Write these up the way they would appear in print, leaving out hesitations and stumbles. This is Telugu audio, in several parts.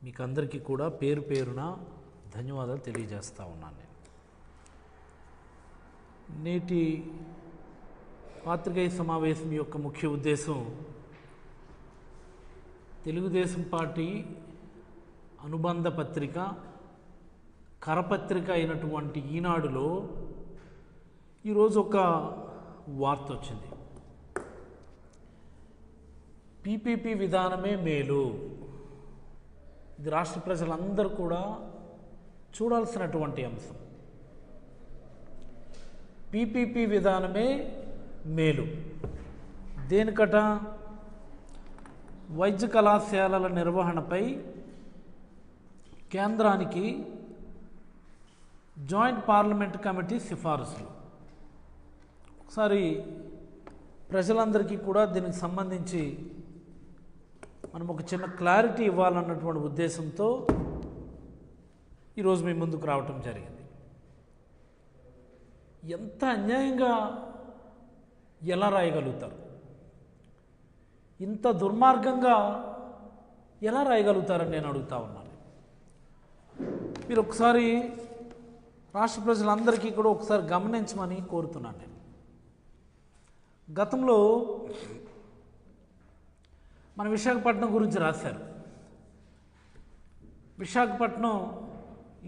మీకందరికీ కూడా పేరు పేరున ధన్యవాదాలు తెలియజేస్తూ ఉన్నాను. నేటి పాత్రికేయ సమావేశం యొక్క ముఖ్య ఉద్దేశం తెలుగుదేశం పార్టీ అనుబంధ పత్రిక కరపత్రిక అయినటువంటి ఈనాడులో ఈరోజు ఒక వార్త వచ్చింది. పీపీపీ విధానమే మేలు. ఇది రాష్ట్ర ప్రజలందరూ కూడా చూడాల్సినటువంటి అంశం. పీపీపీ విధానమే మేలు. దేనికట? వైద్య కళాశాలల నిర్వహణపై కేంద్రానికి జాయింట్ పార్లమెంట్ కమిటీ సిఫారసులు. ఒకసారి ప్రజలందరికీ కూడా దీనికి సంబంధించి మనం ఒక చిన్న క్లారిటీ ఇవ్వాలన్నటువంటి ఉద్దేశంతో ఈరోజు మీ ముందుకు రావటం జరిగింది. ఎంత అన్యాయంగా ఎలా రాయగలుగుతారు? ఇంత దుర్మార్గంగా ఎలా రాయగలుగుతారని నేను అడుగుతా ఉన్నాను. మీరు ఒకసారి రాష్ట్ర ప్రజలందరికీ కూడా ఒకసారి గమనించమని కోరుతున్నాను. నేను గతంలో మన విశాఖపట్నం గురించి రాశారు. విశాఖపట్నం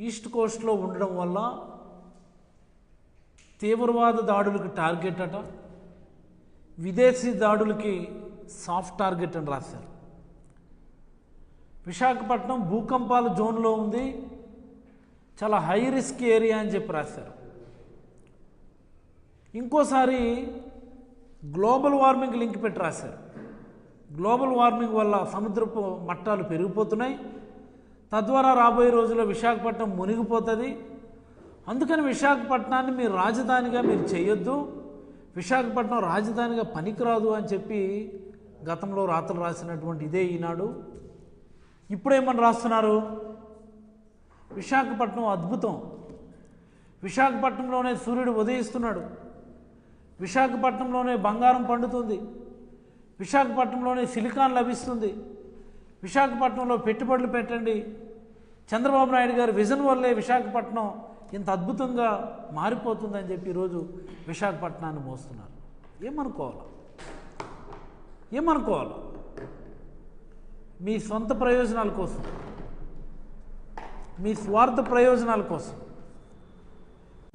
ఈస్ట్ కోస్ట్లో ఉండడం వల్ల తీవ్రవాద దాడులకు టార్గెట్ అట, విదేశీ దాడులకి సాఫ్ట్ టార్గెట్ అని రాశారు. విశాఖపట్నం భూకంపాల జోన్లో ఉంది, చాలా హై రిస్క్ ఏరియా అని చెప్పి రాశారు. ఇంకోసారి గ్లోబల్ వార్మింగ్ లింక్ పెట్టి రాశారు. గ్లోబల్ వార్మింగ్ వల్ల సముద్రపు మట్టాలు పెరిగిపోతున్నాయి, తద్వారా రాబోయే రోజుల్లో విశాఖపట్నం మునిగిపోతుంది, అందుకని విశాఖపట్నాన్ని మీరు రాజధానిగా మీరు చేయొద్దు, విశాఖపట్నం రాజధానిగా పనికిరాదు అని చెప్పి గతంలో రాతలు రాసినటువంటి ఇదే ఈనాడు ఇప్పుడేమని రాస్తున్నారు? విశాఖపట్నం అద్భుతం, విశాఖపట్నంలోనే సూర్యుడు ఉదయిస్తున్నాడు, విశాఖపట్నంలోనే బంగారం పండుతుంది, విశాఖపట్నంలోనే సిలికాన్ లభిస్తుంది, విశాఖపట్నంలో పెట్టుబడులు పెట్టండి, చంద్రబాబు నాయుడు గారి విజన్ వల్లే విశాఖపట్నం ఇంత అద్భుతంగా మారిపోతుందని చెప్పి ఈరోజు విశాఖపట్నాన్ని మోస్తున్నారు. ఏమనుకోవాలి? మీ సొంత ప్రయోజనాల కోసం, మీ స్వార్థ ప్రయోజనాల కోసం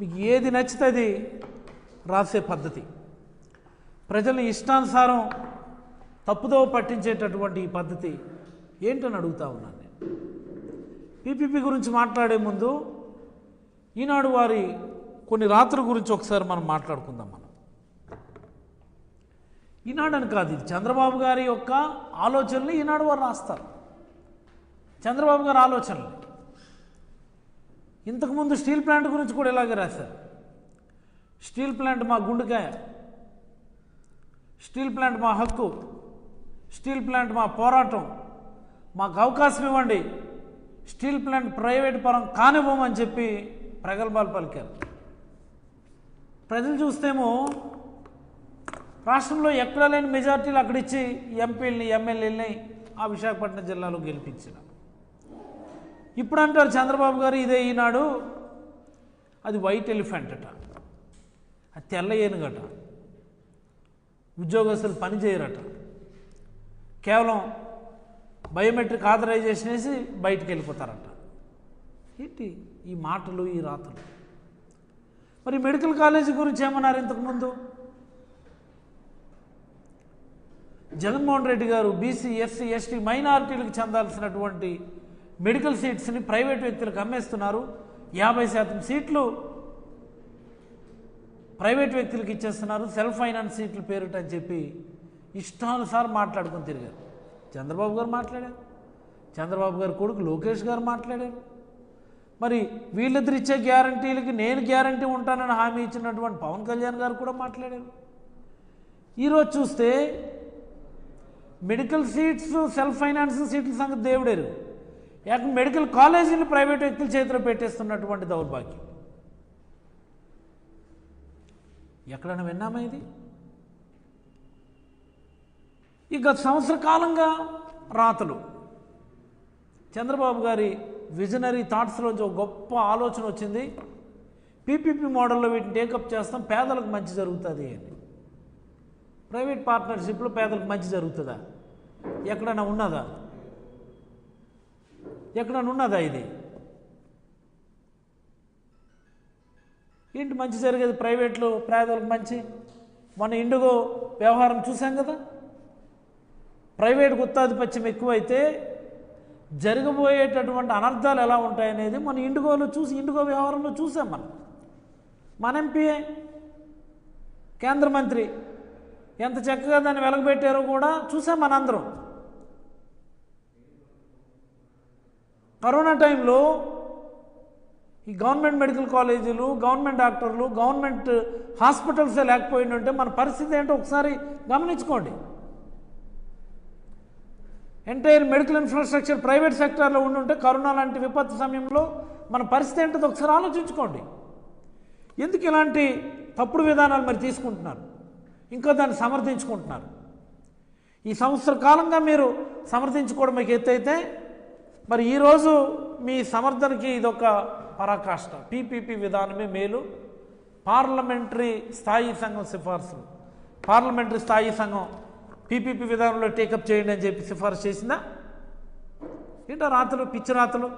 మీకు ఏది నచ్చితే రాసే పద్ధతి, ప్రజల్ని ఇష్టానుసారం తప్పుదోవ పట్టించేటటువంటి ఈ పద్ధతి ఏంటని అడుగుతా ఉన్నాను నేను. పీపీపీ గురించి మాట్లాడే ముందు ఈనాడు వారి కొన్ని రాత్రుల గురించి ఒకసారి మనం మాట్లాడుకుందాం. ఈనాడు అని కాదు, ఇది చంద్రబాబు గారి యొక్క ఆలోచనలు ఈనాడు వారు రాస్తారు. చంద్రబాబు గారి ఆలోచనలు. ఇంతకుముందు స్టీల్ ప్లాంట్ గురించి కూడా ఇలాగే రాశారు. స్టీల్ ప్లాంట్ మా గుండెకాయ, స్టీల్ ప్లాంట్ మా హక్కు, స్టీల్ ప్లాంట్ మా పోరాటం, మాకు అవకాశం ఇవ్వండి, స్టీల్ ప్లాంట్ ప్రైవేట్ పరం కానివ్వమని చెప్పి ప్రగల్భాలు పలికారు. ప్రజలు చూస్తేమో రాష్ట్రంలో ఎక్కడా లేని మెజార్టీలు అక్కడిచ్చి ఎంపీలని ఎమ్మెల్యేలని ఆ విశాఖపట్నం జిల్లాలో గెలిపించిన. ఇప్పుడు అంటారు చంద్రబాబు గారు ఇదే ఈనాడు, అది వైట్ ఎలిఫెంట్ అట, అది తెల్ల ఏనుగట, ఉద్యోగస్తులు పనిచేయరట, కేవలం బయోమెట్రిక్ ఆథరైజేషన్ వేసి బయటికి వెళ్ళిపోతారట. ఏంటి ఈ మాటలు, ఈ రాతలు? మరి మెడికల్ కాలేజీ గురించి ఏమన్నారు ఇంతకుముందు? జగన్మోహన్ రెడ్డి గారు బీసీ, ఎస్సీ, ఎస్టీ, మైనారిటీలకు చెందాల్సినటువంటి మెడికల్ సీట్స్ని ప్రైవేట్ వ్యక్తులకు అమ్మేస్తున్నారు, 50% సీట్లు ప్రైవేట్ వ్యక్తులకు ఇచ్చేస్తున్నారు, సెల్ఫ్ ఫైనాన్స్ సీట్లు పేరుట అని చెప్పి ఇష్టానుసారం మాట్లాడుకొని తిరిగారు. చంద్రబాబు గారు మాట్లాడారు, చంద్రబాబు గారి కొడుకు లోకేష్ గారు మాట్లాడారు. మరి వీళ్ళిద్దరు ఇచ్చే గ్యారంటీలకి నేను గ్యారంటీ ఉంటానని హామీ ఇచ్చినటువంటి పవన్ కళ్యాణ్ గారు కూడా మాట్లాడారు. ఈరోజు చూస్తే మెడికల్ సీట్స్, సెల్ఫ్ ఫైనాన్స్ సీట్ల సంగతి దేవుడేరు, ఏకంగా మెడికల్ కాలేజీలు ప్రైవేట్ వ్యక్తుల చేతిలో పెట్టేస్తున్నటువంటి దౌర్భాగ్యం ఎక్కడైనా విన్నామా ఇది? ఈ గత సంవత్సర కాలంగా రాతలు చంద్రబాబు గారి విజనరీ థాట్స్లోంచి ఒక గొప్ప ఆలోచన వచ్చింది. పీపీపీ మోడల్లో వీటిని టేకప్ చేస్తాం, పేదలకు మంచి జరుగుతుంది అని. ప్రైవేట్ పార్ట్నర్షిప్లో పేదలకు మంచి జరుగుతుందా? ఎక్కడైనా ఉన్నదా? ఎక్కడైనా ఉన్నదా? ఇది ఏంటి మంచి జరిగేది ప్రైవేట్లో పేదలకు మంచి? మన ఇండిగో వ్యవహారం చూసాం కదా. ప్రైవేట్ గుత్తాధిపత్యం ఎక్కువైతే జరగబోయేటటువంటి అనర్థాలు ఎలా ఉంటాయనేది మన ఇండిగో వ్యవహారంలో చూసాం. మన ఎంపీఏ కేంద్ర మంత్రి ఎంత చక్కగా దాన్ని వెలగబెట్టారో కూడా చూసాం మనందరం. కరోనా టైంలో ఈ గవర్నమెంట్ మెడికల్ కాలేజీలు, గవర్నమెంట్ డాక్టర్లు, గవర్నమెంట్ హాస్పిటల్సే లేకపోయిందంటే మన పరిస్థితి ఏంటో ఒకసారి గమనించుకోండి. ఎంటైర్ మెడికల్ ఇన్ఫ్రాస్ట్రక్చర్ ప్రైవేట్ సెక్టార్లో ఉండుంటే కరోనా లాంటి విపత్తు సమయంలో మన పరిస్థితి ఏంటో ఒకసారి ఆలోచించుకోండి. ఎందుకు ఇలాంటి తప్పుడు విధానాలు మరి తీసుకుంటున్నారు? ఇంకా దాన్ని సమర్థించుకుంటున్నారు. ఈ సంవత్సర కాలంగా మీరు సమర్థించుకోవడం మీకు ఎత్తైతే మరి ఈరోజు మీ సమర్థనకి ఇదొక పరాకాష్ట. పీపీపీ విధానమే మేలు. పార్లమెంటరీ స్థాయి సంఘం సిఫార్సులు, పార్లమెంటరీ స్థాయి సంఘం పీపీపీ విధానంలో టేకప్ చేయండి అని చెప్పి సిఫార్సు చేసిందా? ఏంటో రాతలు, పిచ్చి రాతలు,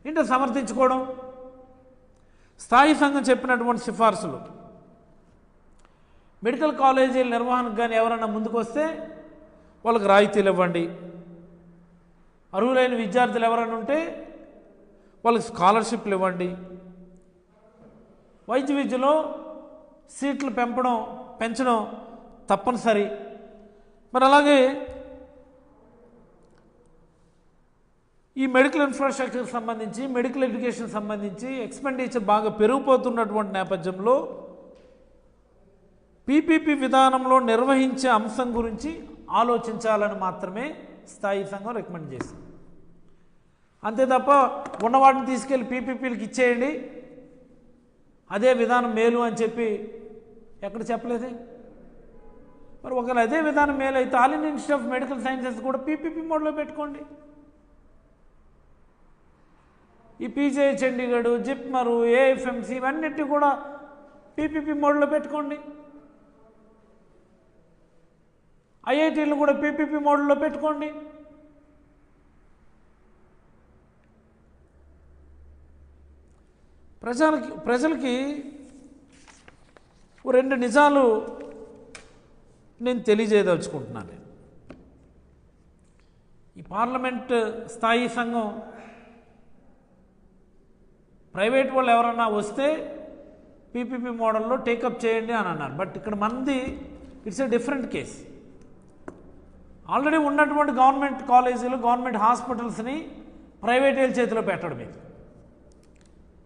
ఏంటో సమర్థించుకోవడం. స్థాయి సంఘం చెప్పినటువంటి సిఫార్సులు మెడికల్ కాలేజీల నిర్వహణకు కానీ ఎవరైనా ముందుకు వస్తే వాళ్ళకి రాయితీలు ఇవ్వండి. అర్హులైన విద్యార్థులు ఎవరైనా ఉంటే వాళ్ళకి స్కాలర్షిప్లు ఇవ్వండి. వైద్య విద్యలో సీట్లు పెంచడం తప్పనిసరి. మరి అలాగే ఈ మెడికల్ ఇన్ఫ్రాస్ట్రక్చర్ సంబంధించి, మెడికల్ ఎడ్యుకేషన్ సంబంధించి ఎక్స్పెండిచర్ బాగా పెరిగిపోతున్నటువంటి నేపథ్యంలో పీపీపీ విధానంలో నిర్వహించే అంశం గురించి ఆలోచించాలని మాత్రమే స్థాయి సంఘం రికమెండ్ చేసింది. అంతే తప్ప ఉన్నవాటిని తీసుకెళ్ళి పీపీపీలకు ఇచ్చేయండి, అదే విధానం మేలు అని చెప్పి ఎక్కడ చెప్పలేదు. మరి ఒకవేళ అదే విధానం మేలు అయితే all India institute of medical sciences కూడా పీపీపీ మోడ్లో పెట్టుకోండి. ఈ పీజే చండీగఢ్, జిప్మరు, ఏఎఫ్ఎంసి ఇవన్నిటి కూడా పీపీపీ మోడ్లో పెట్టుకోండి. ఐఐటీలు కూడా పీపీపీ మోడ్లో పెట్టుకోండి. ప్రజలకి రెండు నిజాలు నేను తెలియజేయదలుచుకుంటున్నాను. ఈ పార్లమెంట్ స్థాయి సంఘం ప్రైవేట్ వాళ్ళు ఎవరన్నా వస్తే పీపీపీ మోడల్లో టేకప్ చేయండి అని అన్నారు. బట్ ఇక్కడ మనది it's a different case. Already ఉన్నటువంటి గవర్నమెంట్ కాలేజీలు, గవర్నమెంట్ హాస్పిటల్స్ని ప్రైవేట్ చేతిలో పెట్టడం ఇది.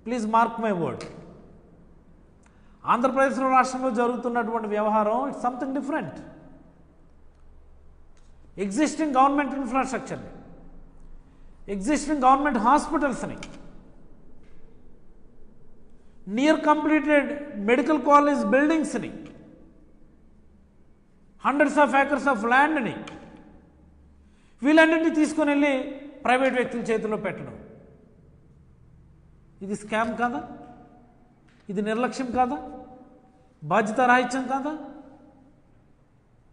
Please mark my word. Andhra Pradesh రాష్ట్రంలో జరుగుతున్నటువంటి వ్యవహారం it's something different. Existing government ఇన్ఫ్రాస్ట్రక్చర్ని, ఎగ్జిస్టింగ్ గవర్నమెంట్ హాస్పిటల్స్ని, నియర్ కంప్లీటెడ్ మెడికల్ కాలేజ్ బిల్డింగ్స్ని, హండ్రెడ్స్ ఆఫ్ ఏకర్స్ ఆఫ్ ల్యాండ్ని వీళ్ళన్నింటినీ తీసుకొని వెళ్ళి ప్రైవేట్ వ్యక్తుల చేతిలో పెట్టడం ఇది స్కామ్ కాదా? ఇది నిర్లక్ష్యం కాదా? బాధ్యతారాహిత్యం కాదా?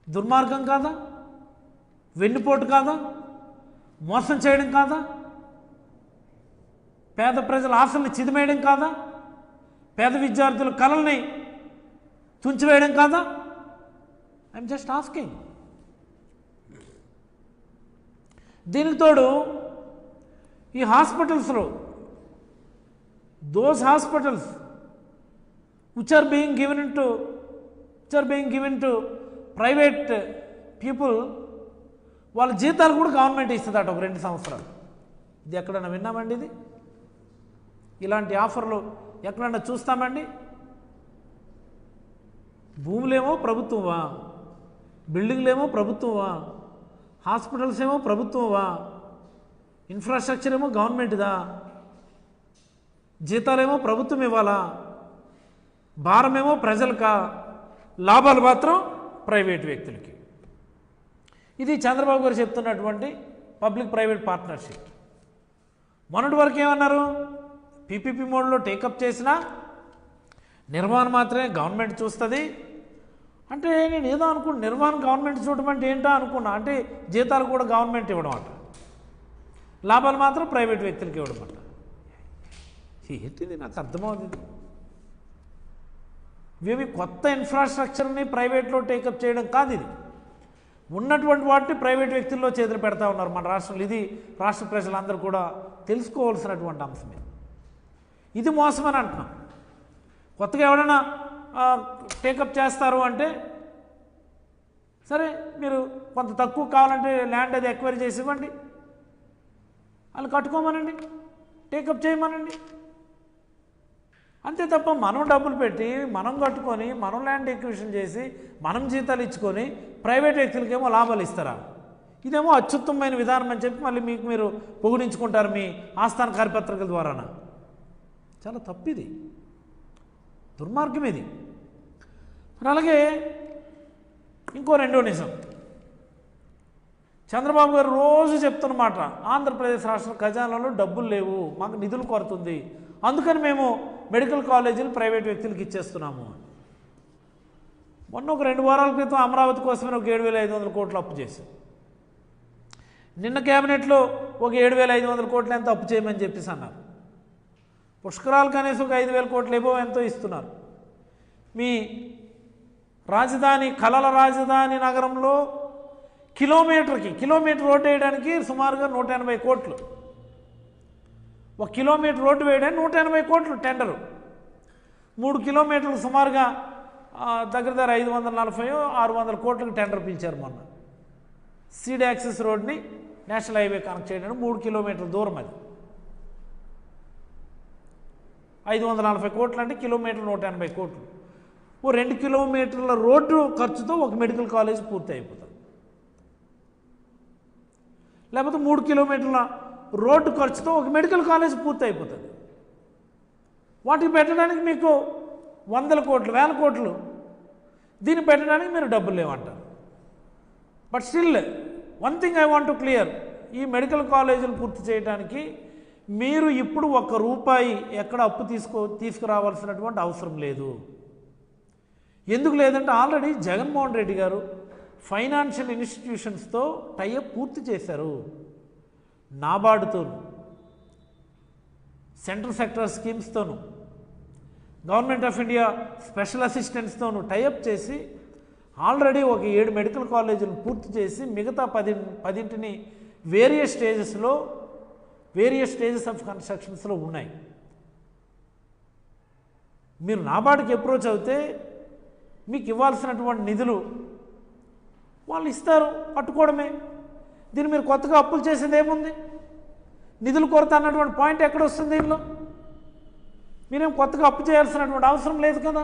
దుర్మార్గం కాదా? వెన్నుపోటు కాదా? మోసం చేయడం కాదా? పేద ప్రజల ఆశల్ని చిదిమేయడం కాదా? పేద విద్యార్థుల కలల్ని తుంచివేయడం కాదా? I'm just asking. దీనికి తోడు ఈ హాస్పిటల్స్లో those hospitals which are being given to private people, వాళ్ళ జీతాలు కూడా గవర్నమెంట్ ఇస్తుంది అట ఒక 2 సంవత్సరాలు. ఇది ఎక్కడైనా విన్నామండి? ఇది ఇలాంటి ఆఫర్లు ఎక్కడైనా చూస్తామండి? భూములేమో ప్రభుత్వమా, బిల్డింగ్లేమో ప్రభుత్వమా, హాస్పిటల్స్ ఏమో ప్రభుత్వమా, ఇన్ఫ్రాస్ట్రక్చర్ ఏమో గవర్నమెంట్దా, జీతాలేమో ప్రభుత్వం ఇవ్వాలా, భారమేమో ప్రజలకా, లాభాలు మాత్రం ప్రైవేట్ వ్యక్తులకి. ఇది చంద్రబాబు గారు చెప్తున్నటువంటి పబ్లిక్ ప్రైవేట్ పార్ట్నర్షిప్. మొన్నటి వరకు ఏమన్నారు, పీపీపీ మోడ్లో టేకప్ చేసినా నిర్వహణ మాత్రమే గవర్నమెంట్ చూస్తుంది అంటే నేను ఏదో అనుకున్నా, నిర్వహణ గవర్నమెంట్ చూడడం అంటే ఏంటో అనుకున్నా, అంటే జీతాలు కూడా గవర్నమెంట్ ఇవ్వడం అంట, లాభాలు మాత్రం ప్రైవేట్ వ్యక్తులకి ఇవ్వడం అంట. ఏంటిది నాకు అర్థమవుతుంది. ఇవేమి కొత్త ఇన్ఫ్రాస్ట్రక్చర్ని ప్రైవేట్లో టేకప్ చేయడం కాదు, ఇది ఉన్నటువంటి వాటిని ప్రైవేట్ వ్యక్తుల్లో చేతులు పెడతా ఉన్నారు మన రాష్ట్రంలో. ఇది రాష్ట్ర ప్రజలందరూ కూడా తెలుసుకోవాల్సినటువంటి అంశమే. ఇది మోసమని అంటున్నాం. కొత్తగా ఎవరైనా టేకప్ చేస్తారు అంటే సరే, మీరు కొంత తక్కువ కావాలంటే ల్యాండ్ అది ఎక్వైరీ చేసి ఇవ్వండి, వాళ్ళు కట్టుకోమనండి, టేకప్ చేయమనండి, అంతే తప్ప మనం డబ్బులు పెట్టి మనం కట్టుకొని మనం ల్యాండ్ ఎక్విజిషన్ చేసి మనం జీతాలు ఇచ్చుకొని ప్రైవేట్ వ్యక్తులకేమో లాభాలు ఇస్తారా? ఇదేమో అత్యుత్తమమైన విధానం అని చెప్పి మళ్ళీ మీకు మీరు పొగిడించుకుంటారు మీ ఆస్థాన కార్యపత్రికల ద్వారాన. చాలా తప్పిది, దుర్మార్గం ఇది. మరి అలాగే ఇంకో రెండో నిజం, చంద్రబాబు గారు రోజు చెప్తున్నమాట, ఆంధ్రప్రదేశ్ రాష్ట్ర ఖజానాలో డబ్బులు లేవు, మాకు నిధులు కొరతుంది, అందుకని మేము మెడికల్ కాలేజీలు ప్రైవేట్ వ్యక్తులకు ఇచ్చేస్తున్నాము. మొన్న ఒక 2 వారాల క్రితం అమరావతి కోసమే ఒక 7,500 కోట్లు అప్పు చేశాం. నిన్న క్యాబినెట్లో ఒక 7,500 కోట్లు ఎంత అప్పు చేయమని చెప్పేసి అన్నారు. పుష్కరాలు కనీసం ఒక 5,000 కోట్లు ఏవో ఎంతో ఇస్తున్నారు. మీ రాజధాని, కలల రాజధాని నగరంలో కిలోమీటర్ రోడ్డు వేయడానికి సుమారుగా 180 కోట్లు, 1 కిలోమీటర్ రోడ్డు వేయడానికి 180 కోట్లు టెండరు. 3 కిలోమీటర్లు సుమారుగా దగ్గర 540-600 కోట్లకు టెండర్ పిలిచారు మొన్న. సీడ్ యాక్సెస్ రోడ్ని నేషనల్ హైవే కనెక్ట్ చేయడానికి 3 కిలోమీటర్ల దూరం, అది 540 కోట్లు అంటే కిలోమీటర్ 180 కోట్లు. ఓ 2 కిలోమీటర్ల రోడ్డు ఖర్చుతో ఒక మెడికల్ కాలేజ్ పూర్తి అయిపోతుంది. లేకపోతే 3 కిలోమీటర్ల రోడ్డు ఖర్చుతో ఒక మెడికల్ కాలేజ్ పూర్తి అయిపోతుంది. వాటికి పెట్టడానికి మీకు 100 కోట్లు 1000 కోట్లు, దీన్ని పెట్టడానికి మీరు డబ్బులు లేవంటారు. But still one thing I want to clear, ఈ మెడికల్ కాలేజీలు పూర్తి చేయడానికి మీరు ఇప్పుడు ₹1 ఎక్కడ అప్పు తీసుకురావాల్సినటువంటి అవసరం లేదు. ఎందుకు లేదంటే ఆల్రెడీ జగన్మోహన్ రెడ్డి గారు ఫైనాన్షియల్ ఇన్స్టిట్యూషన్స్తో టైఅప్ పూర్తి చేశారు. నాబార్డుతోను, సెంట్రల్ సెక్టర్ స్కీమ్స్తోను, గవర్నమెంట్ ఆఫ్ ఇండియా స్పెషల్ అసిస్టెంట్స్తోను టైఅప్ చేసి ఆల్రెడీ ఒక 7 మెడికల్ కాలేజీలు పూర్తి చేసి మిగతా 10ని వేరియస్ స్టేజెస్ ఆఫ్ కన్స్ట్రక్షన్స్లో ఉన్నాయి. మీరు నాబార్డుకి అప్రోచ్ అవుతే మీకు ఇవ్వాల్సినటువంటి నిధులు వాళ్ళు ఇస్తారు, పట్టుకోవడమే. దీన్ని మీరు కొత్తగా అప్పులు చేసేది ఏముంది? నిధులు కొరత అన్నటువంటి పాయింట్ ఎక్కడ వస్తుంది దీనిలో? మీరేం కొత్తగా అప్పు చేయాల్సినటువంటి అవసరం లేదు కదా.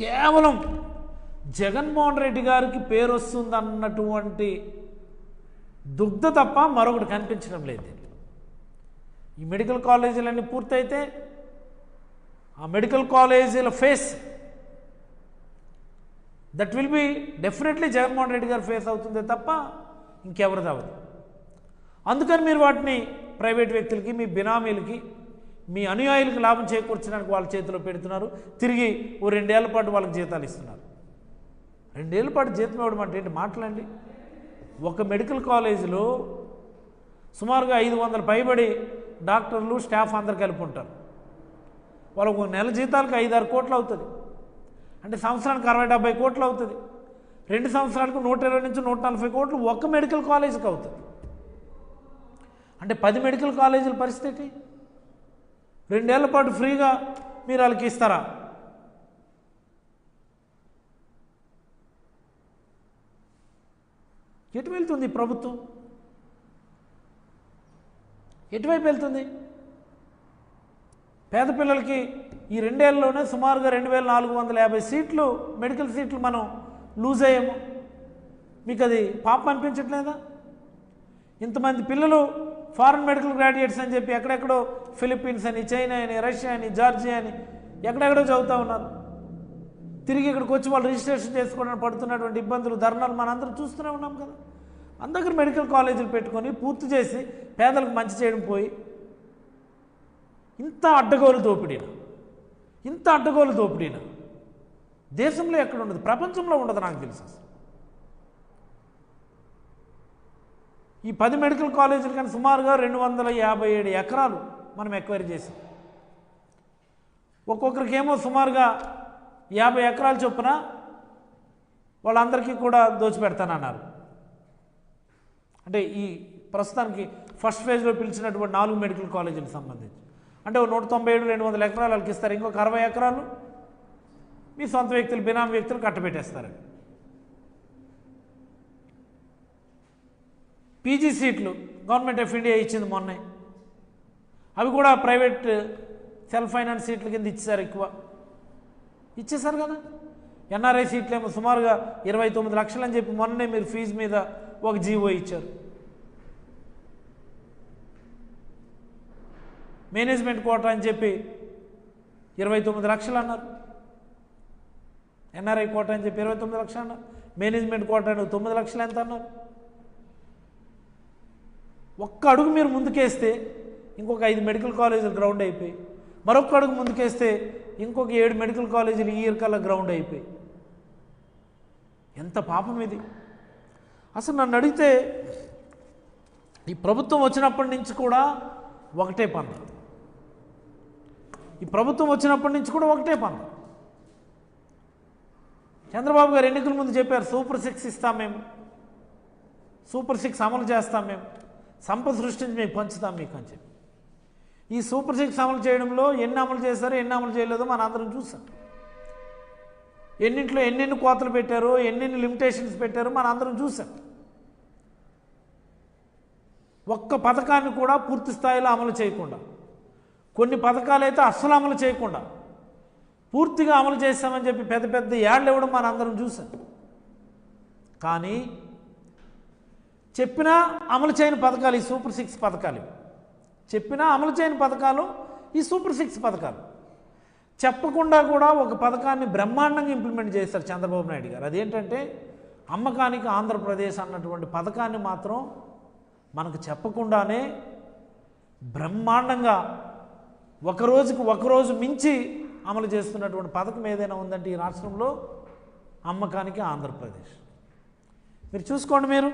కేవలం జగన్మోహన్ రెడ్డి గారికి పేరు వస్తుంది అన్నటువంటి దుగ్ధ తప్ప మరొకటి కనిపించడం లేదు దీంట్లో. ఈ మెడికల్ కాలేజీలన్నీ పూర్తయితే ఆ మెడికల్ కాలేజీల face that will be definitely Jaganmohan Reddy గారు ఫేస్ అవుతుందే తప్ప ఇంకెవరిది అవ్వదు. అందుకని మీరు వాటిని ప్రైవేట్ వ్యక్తులకి, మీ బినామీలకి, మీ అనుయాయులకి లాభం చేకూర్చడానికి వాళ్ళ చేతిలో పెడుతున్నారు. తిరిగి ఓ 2 ఏళ్ల పాటు వాళ్ళకి జీతాలు ఇస్తున్నారు. 2 ఏళ్ల పాటు జీతం ఇవ్వడం అంటే ఏంటి మాటలండి? ఒక మెడికల్ కాలేజీలో సుమారుగా 500 పైబడి డాక్టర్లు, స్టాఫ్ అందరు కలిపి ఉంటారు. వాళ్ళకు ఒక నెల జీతాలకు 5-6 కోట్లు అవుతుంది. అంటే సంవత్సరానికి 60-70 కోట్లు అవుతుంది. 2 సంవత్సరాలకు 120-140 కోట్లు ఒక్క మెడికల్ కాలేజీకి అవుతుంది. అంటే 10 మెడికల్ కాలేజీల పరిస్థితి 2 ఏళ్ల పాటు ఫ్రీగా మీరు వాళ్ళకి ఇస్తారా? ఎటు వెళ్తుంది ప్రభుత్వం? ఎటువైపు వెళ్తుంది? పేద పిల్లలకి ఈ 2 ఏళ్లలోనే సుమారుగా 2,450 సీట్లు మెడికల్ సీట్లు మనం లూజ్ అయ్యాము. మీకు అది పాపం అనిపించట్లేదా? ఇంతమంది పిల్లలు ఫారెన్ మెడికల్ గ్రాడ్యుయేట్స్ అని చెప్పి ఎక్కడెక్కడో ఫిలిప్పీన్స్ అని, చైనా అని, రష్యా అని, జార్జియా అని ఎక్కడెక్కడో చదువుతూ ఉన్నారు. తిరిగి ఇక్కడికి వచ్చి వాళ్ళు రిజిస్ట్రేషన్ చేసుకోవడానికి పడుతున్నటువంటి ఇబ్బందులు, ధర్నాలు మనందరం చూస్తూనే ఉన్నాం కదా. అందరు మెడికల్ కాలేజీలు పెట్టుకొని పూర్తి చేసి పేదలకు మంచి చేయడం పోయి ఇంత అడ్డగోలు దోపిడీన దేశంలో ఎక్కడ ఉండదు, ప్రపంచంలో ఉండదు నాకు తెలుసు. అసలు ఈ 10 మెడికల్ కాలేజీలు కానీ సుమారుగా 257 ఎకరాలు మనం ఎక్వైరీ చేసాం. ఒక్కొక్కరికేమో సుమారుగా 50 ఎకరాలు చొప్పున వాళ్ళందరికీ కూడా దోచిపెడతానన్నారు. అంటే ఈ ప్రస్తుతానికి ఫస్ట్ ఫేజ్లో పిలిచినటువంటి 4 మెడికల్ కాలేజీలకు సంబంధించి అంటే 197-200 ఎకరాలు వాళ్ళకి ఇస్తారు. ఇంకొక 60 ఎకరాలు మీ సొంత వ్యక్తులు, బినామీ వ్యక్తులు కట్టబెట్టేస్తారండి. పీజీ సీట్లు గవర్నమెంట్ ఆఫ్ ఇండియా ఇచ్చింది మొన్నే, అవి కూడా ప్రైవేట్ సెల్ఫ్ ఫైనాన్స్ సీట్ల కింద ఇచ్చేసారు, ఎక్కువ ఇచ్చేసారు కదా. ఎన్ఆర్ఐ సీట్లు ఏమో సుమారుగా 29 లక్షలు అని చెప్పి మొన్నే మీరు ఫీజు మీద ఒక జీవో ఇచ్చారు. మేనేజ్మెంట్ కోటా అని చెప్పి 29 లక్షలు అన్నారు. ఎన్ఆర్ఐ కోటా అని చెప్పి 29 లక్షలు అన్నారు. మేనేజ్మెంట్ కోటా 9 లక్షలు ఎంత అన్నారు. ఒక్క అడుగు మీరు ముందుకేస్తే ఇంకొక 5 మెడికల్ కాలేజీలు గ్రౌండ్ అయిపోయి, మరొక అడుగు ముందుకేస్తే ఇంకొక 7 మెడికల్ కాలేజీలు ఈ ఇయర్ కల్లా గ్రౌండ్ అయిపోయి. ఎంత పాపం ఇది. అసలు నన్ను అడిగితే ఈ ప్రభుత్వం వచ్చినప్పటి నుంచి కూడా ఒకటే పని. చంద్రబాబు గారు ఎన్నికల ముందు చెప్పారు, సూపర్ 6 ఇస్తాం మేము, సూపర్ 6 అమలు చేస్తాం మేము, సంపద సృష్టించి మేము పంచుతాం మీకు అని చెప్పి. ఈ సూపర్ 6 అమలు చేయడంలో ఎన్ని అమలు చేశారో ఎన్ని అమలు చేయలేదో మన అందరం చూసాం. ఎన్నింటిలో ఎన్నెన్ని కోతలు పెట్టారో, ఎన్నెన్ని లిమిటేషన్స్ పెట్టారో మన అందరం చూసాం. ఒక్క పథకాన్ని కూడా పూర్తి స్థాయిలో అమలు చేయకుండా, కొన్ని పథకాలు అయితే అస్సలు అమలు చేయకుండా పూర్తిగా అమలు చేస్తామని చెప్పి పెద్ద పెద్ద యాడ్లు ఇవ్వడం మన అందరం చూసాం. కానీ చెప్పినా అమలు చేయని పథకాలు ఈ సూపర్ 6 పథకాలు. చెప్పినా అమలు చేయని పథకాలు ఈ సూపర్ 6 పథకాలు. చెప్పకుండా కూడా ఒక పథకాన్ని బ్రహ్మాండంగా ఇంప్లిమెంట్ చేశారు చంద్రబాబు నాయుడు గారు. అదేంటంటే అమ్మకానికి ఆంధ్రప్రదేశ్ అన్నటువంటి పథకాన్ని మాత్రం మనకు చెప్పకుండానే బ్రహ్మాండంగా ఒకరోజు మించి అమలు చేస్తున్నటువంటి పథకం ఏదైనా ఉందంటే ఈ రాష్ట్రంలో అమ్మకానికి ఆంధ్రప్రదేశ్. మీరు చూసుకోండి, మీరు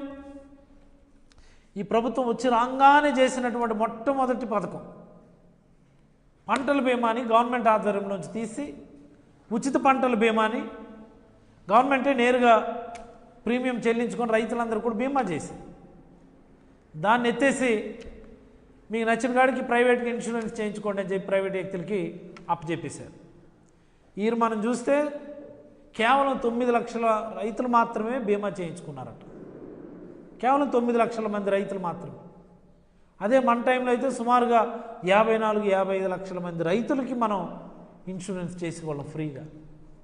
ఈ ప్రభుత్వం వచ్చి రాగానే చేసినటువంటి మొట్టమొదటి పథకం పంటల బీమాని గవర్నమెంట్ ఆధ్వర్యంలోంచి తీసి ఉచిత పంటల బీమాని గవర్నమెంటే నేరుగా ప్రీమియం చెల్లించుకొని రైతులందరూ కూడా బీమా చేసి దాన్ని ఎత్తేసి మీకు నచ్చిన కాడికి ప్రైవేట్గా ఇన్సూరెన్స్ చేయించుకోండి అని చెప్పి ప్రైవేట్ వ్యక్తులకి అప్పచెప్పేశారు. ఈ మనం చూస్తే కేవలం 9 లక్షల రైతులు మాత్రమే బీమా చేయించుకున్నారట. కేవలం 9 లక్షల మంది రైతులు మాత్రమే. అదే మన టైంలో అయితే సుమారుగా 54-55 లక్షల మంది రైతులకి మనం ఇన్సూరెన్స్ చేసేవాళ్ళం ఫ్రీగా.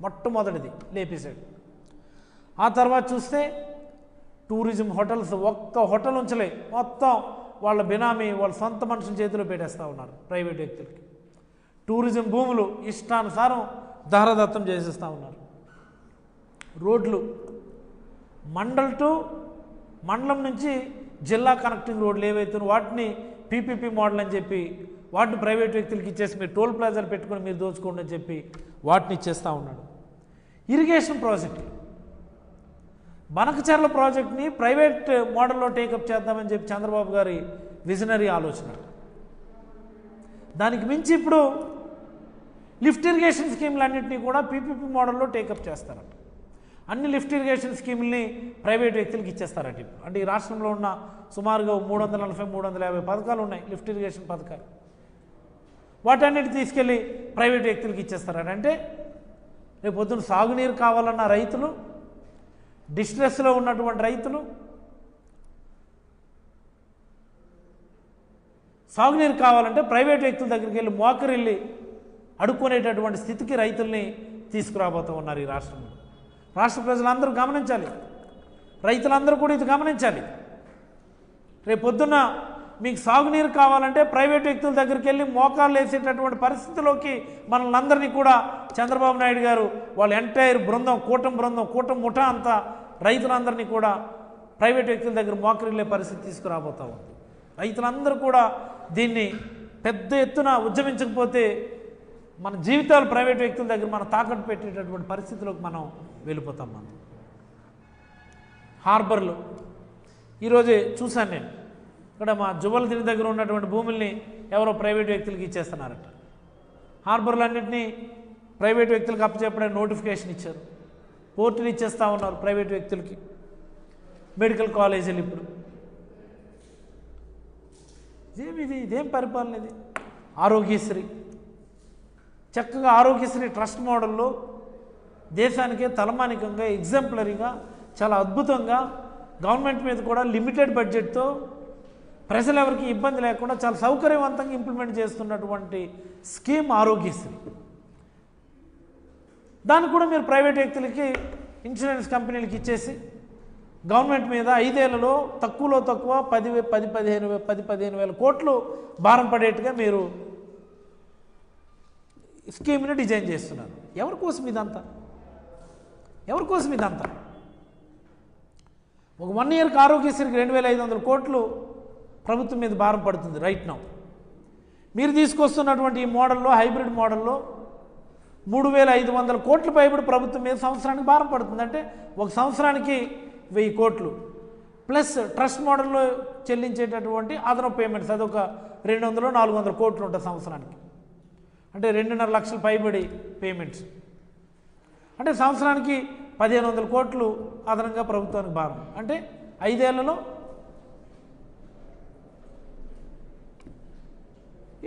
మొట్టమొదటిది లేపేశాడు. ఆ తర్వాత చూస్తే టూరిజం హోటల్స్, ఒక్క హోటల్ ఉంచలే, మొత్తం వాళ్ళ బినామీ వాళ్ళ సొంత మనుషుల చేతిలో పెట్టేస్తూ ఉన్నారు ప్రైవేట్ వ్యక్తులకి. టూరిజం భూములు ఇష్టానుసారం దారదత్తం చేసేస్తూ ఉన్నారు. రోడ్లు మండలం నుంచి జిల్లా కనెక్టింగ్ రోడ్లు ఏవైతే వాటిని పీపీపీ మోడల్ అని చెప్పి వాటిని ప్రైవేట్ వ్యక్తులకి ఇచ్చేసి మీరు టోల్ ప్లాజాలు పెట్టుకొని మీరు దోచుకోండి అని చెప్పి వాటిని ఇచ్చేస్తూ ఉన్నాడు. ఇరిగేషన్ ప్రాజెక్టు, బనకచెర్ల ప్రాజెక్ట్ని ప్రైవేట్ మోడల్లో టేకప్ చేద్దామని చెప్పి చంద్రబాబు గారి విజనరీ ఆలోచన. దానికి మించి ఇప్పుడు లిఫ్ట్ ఇరిగేషన్ స్కీములన్నింటినీ కూడా పీపీపీ మోడల్లో టేకప్ చేస్తారట. అన్ని లిఫ్ట్ ఇరిగేషన్ స్కీముల్ని ప్రైవేట్ వ్యక్తులకు ఇచ్చేస్తారట ఇప్పుడు. అంటే ఈ రాష్ట్రంలో ఉన్న సుమారుగా 340-350 పథకాలు ఉన్నాయి, లిఫ్ట్ ఇరిగేషన్ పథకాలు. వాటన్నిటి తీసుకెళ్ళి ప్రైవేట్ వ్యక్తులకు ఇచ్చేస్తారట. అంటే రేపు పొద్దున సాగునీరు కావాలన్న రైతులు, డిస్ట్రెస్లో ఉన్నటువంటి రైతులు, సాగునీరు కావాలంటే ప్రైవేట్ వ్యక్తుల దగ్గరికి వెళ్ళి మోకరిల్లి అడుక్కునేటటువంటి స్థితికి రైతుల్ని తీసుకురాబోతూ ఉన్నారు ఈ రాష్ట్రంలో. రాష్ట్ర ప్రజలందరూ గమనించాలి, రైతులందరూ కూడా ఇది గమనించాలి. రేపు పొద్దున్న మీకు సాగునీరు కావాలంటే ప్రైవేట్ వ్యక్తుల దగ్గరికి వెళ్ళి మోకాళ్ళు వేసేటటువంటి పరిస్థితిలోకి మనల్ని అందరినీ కూడా చంద్రబాబు నాయుడు గారు వాళ్ళ ఎంటైర్ బృందం, కూటమి ముఠా అంతా రైతులందరినీ కూడా ప్రైవేట్ వ్యక్తుల దగ్గర మోకరిల్లే పరిస్థితి తీసుకురాబోతా ఉంది. రైతులందరూ కూడా దీన్ని పెద్ద ఎత్తున ఉద్యమించకపోతే మన జీవితాలు ప్రైవేట్ వ్యక్తుల దగ్గర మనం తాకట్టు పెట్టేటటువంటి పరిస్థితిలోకి మనం వెళ్ళిపోతాం. మనం హార్బర్లు ఈరోజే చూశాను నేను, ఇక్కడ మా జువ్వల తిని దగ్గర ఉన్నటువంటి భూముల్ని ఎవరో ప్రైవేట్ వ్యక్తులకి ఇచ్చేస్తున్నారట. హార్బర్లన్నింటినీ ప్రైవేట్ వ్యక్తులకు అప్పచెప్పడానికి నోటిఫికేషన్ ఇచ్చారు. పోర్టులు ఇచ్చేస్తూ ఉన్నారు ప్రైవేట్ వ్యక్తులకి. మెడికల్ కాలేజీలు ఇప్పుడు ఇదేం పరిపాలన ఇది? ఆరోగ్యశ్రీ చక్కగా ఆరోగ్యశ్రీ ట్రస్ట్ మోడల్లో దేశానికే తలమానికంగా ఎగ్జాంపులరీగా చాలా అద్భుతంగా గవర్నమెంట్ మీద కూడా లిమిటెడ్ బడ్జెట్తో ప్రజలు ఎవరికి ఇబ్బంది లేకుండా చాలా సౌకర్యవంతంగా ఇంప్లిమెంట్ చేస్తున్నటువంటి స్కీమ్ ఆరోగ్యశ్రీ. దాన్ని కూడా మీరు ప్రైవేట్ వ్యక్తులకి ఇన్సూరెన్స్ కంపెనీలకి ఇచ్చేసి గవర్నమెంట్ మీద 5 ఏళ్లలో తక్కువలో తక్కువ 10-15 వేల కోట్లు భారం పడేట్టుగా మీరు స్కీమ్ని డిజైన్ చేస్తున్నారు. ఎవరి కోసం ఇదంతా? ఎవరి కోసం ఇదంతా? ఒక 1 ఇయర్కి ఆరోగ్యశ్రీకి 2500 కోట్లు ప్రభుత్వం మీద భారం పడుతుంది రైట్ నౌ. మీరు తీసుకొస్తున్నటువంటి ఈ మోడల్లో, హైబ్రిడ్ మోడల్లో 3500 కోట్ల పైబడి ప్రభుత్వం మీద సంవత్సరానికి భారం పడుతుంది. అంటే ఒక సంవత్సరానికి 1000 కోట్లు ప్లస్ ట్రస్ట్ మోడల్లో చెల్లించేటటువంటి అదనపు పేమెంట్స్, అదొక 200-400 కోట్లు ఉంటుంది సంవత్సరానికి. అంటే 2.5 లక్షల పైబడి పేమెంట్స్. అంటే సంవత్సరానికి 1500 కోట్లు అదనంగా ప్రభుత్వానికి భారం. అంటే 5 ఏళ్లలో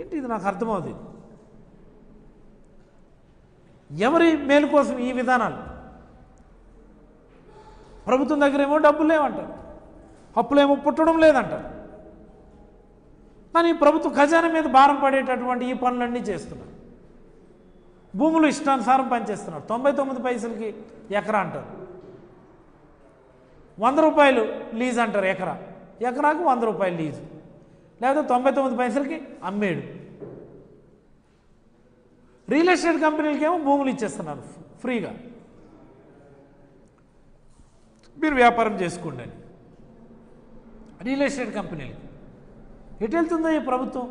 ఏంటి ఇది? నాకు అర్థమవుతుంది. ఎవరి మేలు కోసం ఈ విధానాలు? ప్రభుత్వం దగ్గర ఏమో డబ్బులు లేవంటారు, అప్పులేమో పుట్టడం లేదంటారు. కానీ ప్రభుత్వ ఖజానా మీద భారం పడేటటువంటి ఈ పనులన్నీ చేస్తున్నారు. భూములు ఇష్టానుసారం పనిచేస్తున్నారు. 99 పైసలకి ఎకరా అంటారు, 100 రూపాయలు లీజ్ అంటారు. ఎకరాకు 100 రూపాయలు లీజు, లేకపోతే 99 పైసలకి అమ్మేడు. రియల్ ఎస్టేట్ కంపెనీలకి ఏమో భూములు ఇచ్చేస్తున్నారు ఫ్రీగా, మీరు వ్యాపారం చేసుకోండి అని. రియల్ ఎస్టేట్ కంపెనీలకి ఎటు వెళ్తుందో ఈ ప్రభుత్వం?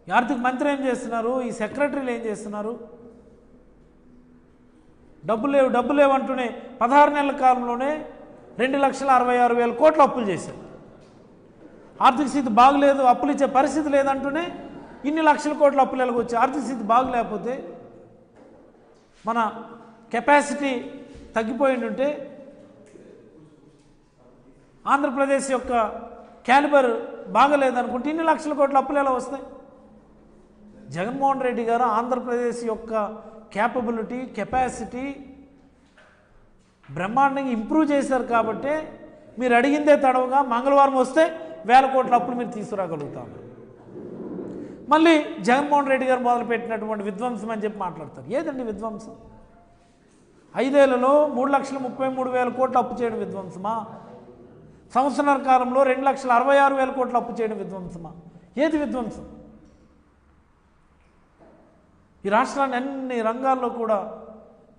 ఈ ఆర్థిక మంత్రి ఏం చేస్తున్నారు? ఈ సెక్రటరీలు ఏం చేస్తున్నారు? డబ్బు లేవు అంటూనే 16 నెలల కాలంలోనే 2,66,000 కోట్లు అప్పులు చేశారు. ఆర్థిక స్థితి బాగులేదు, అప్పులు ఇచ్చే పరిస్థితి లేదంటూనే ఇన్ని లక్షల కోట్ల అప్పులు ఎలాగొచ్చి? ఆర్థిక స్థితి బాగులేకపోతే, మన కెపాసిటీ తగ్గిపోయి ఉంటే, ఆంధ్రప్రదేశ్ యొక్క క్యాలిబర్ బాగలేదనుకుంటే ఇన్ని లక్షల కోట్ల అప్పులు ఎలా వస్తాయి? జగన్మోహన్ రెడ్డి గారు ఆంధ్రప్రదేశ్ యొక్క క్యాపబిలిటీ, కెపాసిటీ బ్రహ్మాండంగా ఇంప్రూవ్ చేశారు. కాబట్టి మీరు అడిగిందే తడవుగా మంగళవారం వస్తే 1000 కోట్ల అప్పులు మీరు తీసుకురాగలుగుతారు. మళ్ళీ జగన్మోహన్ రెడ్డి గారు మొదలుపెట్టినటువంటి విధ్వంసం అని చెప్పి మాట్లాడతారు. ఏదండి విధ్వంసం? 5 ఏళ్లలో 3,33,000 కోట్లు అప్పు చేయడం విధ్వంసమా? సంవత్సరాల కాలంలో 2,66,000 కోట్లు అప్పు చేయడం విధ్వంసమా? ఏది విధ్వంసం? ఈ రాష్ట్రాన్ని అన్ని రంగాల్లో కూడా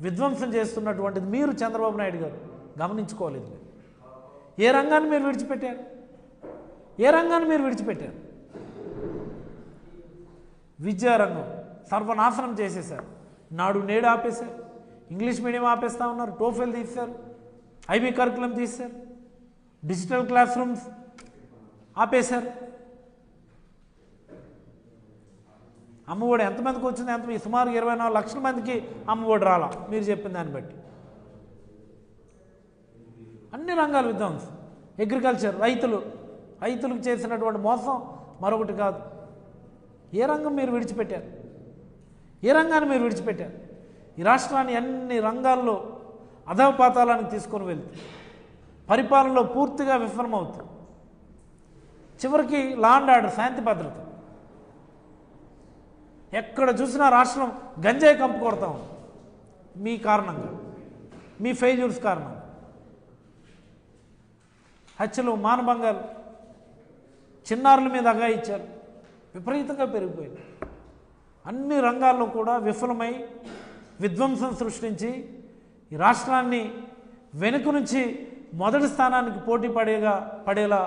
విధ్వంసం చేస్తున్నటువంటిది మీరు చంద్రబాబు నాయుడు గారు గమనించుకోలేదు. ఏ రంగాన్ని మీరు విడిచిపెట్టారు? ఏ రంగాన్ని మీరు విడిచిపెట్టారు? విద్యారంగం సర్వనాశనం చేసేశారు. నాడు నేడు ఆపేశారు, ఇంగ్లీష్ మీడియం ఆపేస్తూ ఉన్నారు, టోఫెల్ తీశారు, ఐబీ కరికులం తీశారు, డిజిటల్ క్లాస్ రూమ్స్ ఆపేశారు. అమ్మఒడి ఎంతమందికి వచ్చింది? సుమారు 24 లక్షల మందికి అమ్మఒడి రాలా మీరు చెప్పిన దాన్ని బట్టి. అన్ని రంగాలు విధ్వంసం. అగ్రికల్చర్, రైతులకు చేసినటువంటి మోసం మరొకటి కాదు. ఏ రంగం మీరు విడిచిపెట్టారు? ఏ రంగాన్ని మీరు విడిచిపెట్టారు? ఈ రాష్ట్రాన్ని అన్ని రంగాల్లో అధోపాతాలానికి తీసుకొని వెళ్తూ పరిపాలనలో పూర్తిగా విఫలమవుతూ చివరికి లా అండ్ ఆర్డర్, శాంతి భద్రత ఎక్కడ చూసినా రాష్ట్రం గంజాయి కంపు కొడతా ఉంది. మీ కారణంగా, మీ ఫెయిల్యూర్స్ కారణంగా హత్యలు, మానభంగాలు, చిన్నారుల మీద అఘాయిత్యాలు విపరీతంగా పెరిగిపోయింది. అన్ని రంగాల్లో కూడా విఫలమై విధ్వంసం సృష్టించి ఈ రాష్ట్రాన్ని వెనుక నుంచి మొదటి స్థానానికి పోటీ పడేలా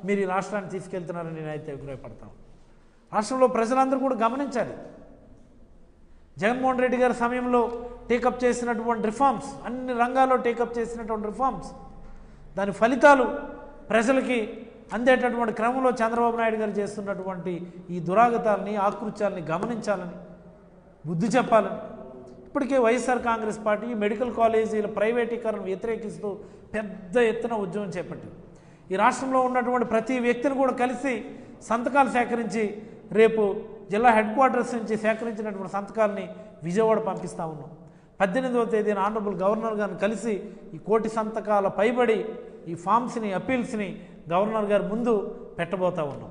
మీరు ఈ రాష్ట్రాన్ని తీసుకెళ్తున్నారని నేనైతే అభిప్రాయపడతాను. రాష్ట్రంలో ప్రజలందరూ కూడా గమనించాలి. జగన్మోహన్ రెడ్డి గారి సమయంలో టేకప్ చేసినటువంటి రిఫార్మ్స్, అన్ని రంగాల్లో టేకప్ చేసినటువంటి రిఫార్మ్స్, దాని ఫలితాలు ప్రజలకి అందేటటువంటి క్రమంలో చంద్రబాబు నాయుడు గారు చేస్తున్నటువంటి ఈ దురాగతాలని, ఆకృత్యాలని గమనించాలని, బుద్ధి చెప్పాలని ఇప్పటికే వైఎస్ఆర్ కాంగ్రెస్ పార్టీ మెడికల్ కాలేజీల ప్రైవేటీకరణ వ్యతిరేకిస్తూ పెద్ద ఎత్తున ఉద్యమం చేపట్టింది. ఈ రాష్ట్రంలో ఉన్నటువంటి ప్రతి వ్యక్తిని కూడా కలిసి సంతకాలు సేకరించి రేపు జిల్లా హెడ్ క్వార్టర్స్ నుంచి సేకరించినటువంటి సంతకాలని విజయవాడ పంపిస్తూ ఉన్నాం. 18వ తేదీన ఆనరబుల్ గవర్నర్ గారిని కలిసి ఈ 1,000,000 సంతకాల పైబడి ఈ ఫామ్స్ని, అప్పీల్స్ని గవర్నర్ గారి ముందు పెట్టబోతూ ఉన్నాం.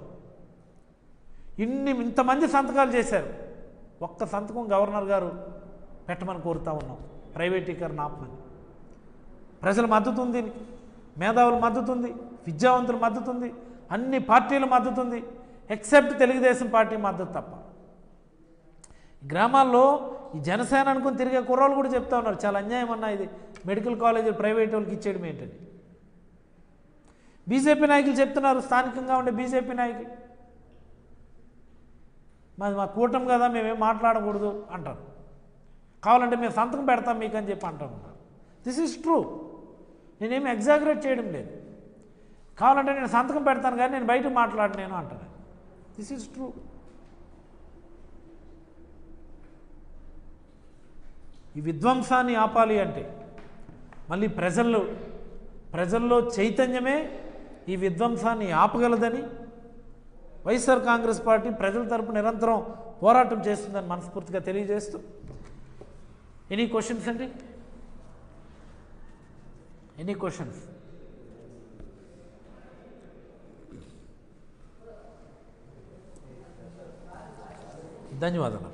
ఇంతమంది సంతకాలు చేశారు, ఒక్క సంతకం గవర్నర్ గారు పెట్టమని కోరుతూ ఉన్నాం. ప్రైవేటీకరణ ఆపమని. ప్రజల మద్దతు ఉంది, మేధావుల మద్దతు ఉంది, విద్యావంతుల మద్దతు ఉంది, అన్ని పార్టీల మద్దతు ఉంది, ఎక్సెప్ట్ తెలుగుదేశం పార్టీ మద్దతు తప్ప. గ్రామాల్లో ఈ జనసేన అనుకుని తిరిగే కుర్రాళ్ళు కూడా చెప్తా ఉన్నారు, చాలా అన్యాయం అన్నా ఇది మెడికల్ కాలేజీలు ప్రైవేట్ వాళ్ళకి ఇచ్చేయడం ఏంటని. బీజేపీ నాయకులు చెప్తున్నారు, స్థానికంగా ఉండే బీజేపీ నాయకులు, మా కూటమి కదా మేమేం మాట్లాడకూడదు అంటారు. కావాలంటే మేము సంతకం పెడతాం మీకు అని చెప్పి అంటూ ఉన్నారు. దిస్ ఈజ్ ట్రూ, నేనేమి ఎగ్జాగరేట్ చేయడం లేదు. కావాలంటే నేను సంతకం పెడతాను కానీ నేను బయట మాట్లాడలేను అంటాను. This is true. ఈ విధ్వంసాన్ని ఆపాలి అంటే మళ్ళీ ప్రజల్లో చైతన్యమే ఈ విధ్వంసాన్ని ఆపగలదని వైఎస్ఆర్ కాంగ్రెస్ పార్టీ ప్రజల తరపు నిరంతరం పోరాటం చేస్తుందని మనస్ఫూర్తిగా తెలియజేస్తూ, ఎనీ క్వశ్చన్స్ అండి? Any questions? ధన్యవాదాలు.